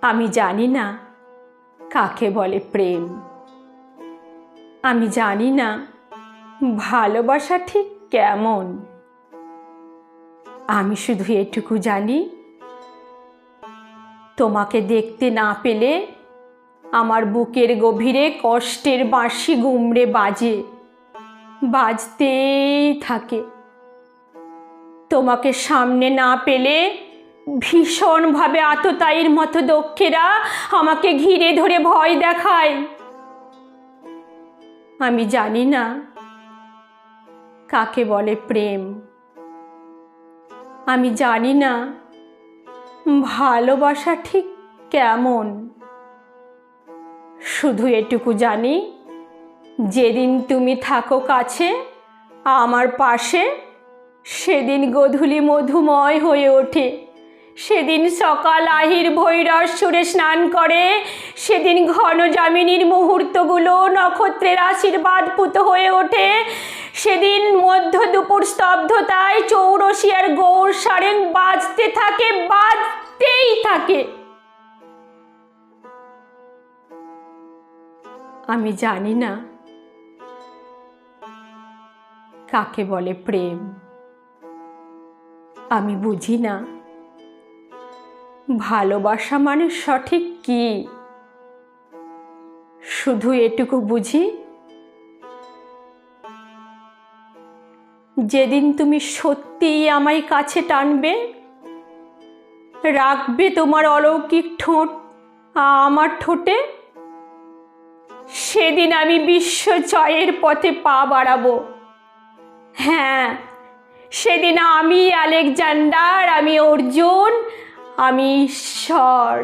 আমি জানি না কাকে বলে প্রেম। আমি জানি না ভালোবাসা ঠিক কেমন। আমি শুধু এটুকু জানি, তোমাকে দেখতে না পেলে আমার বুকের গভীরে কষ্টের বাঁশি গুমড়ে বাজে, বাজতেই থাকে। তোমাকে সামনে না পেলে ভীষণভাবে আততায়ীর মতো দক্ষেরা আমাকে ঘিরে ধরে ভয় দেখায়। আমি জানি না কাকে বলে প্রেম। আমি জানি না ভালোবাসা ঠিক কেমন। শুধু এটুকু জানি, যেদিন তুমি থাকো কাছে আমার পাশে, সেদিন গোধূলি মধুময় হয়ে ওঠে। সেদিন সকাল আহির ভৈরব সুরে স্নান করে। সেদিন ঘন যামিনীর মুহূর্তগুলো নক্ষত্রের আশীর্বাদ পুত হয়ে ওঠে। সেদিন মধ্য দুপুর স্তব্ধতায় চৌরসি আর গৌর সারেং বাজতে থাকে, বাজতেই থাকে। আমি জানি না কাকে বলে প্রেম। আমি বুঝি না ভালোবাসা মানে সঠিক কি। শুধু এটুকু বুঝি, যেদিন তুমি সত্যিই আমায় কাছে টানবে, রাখবে তোমার অলৌকিক ঠোঁট আমার ঠোঁটে, সেদিন আমি বিশ্ব জয়ের পথে পা বাড়াবো। হ্যাঁ, সেদিন আমি আলেকজান্ডার, আমি অর্জুন, আমি ঈশ্বর।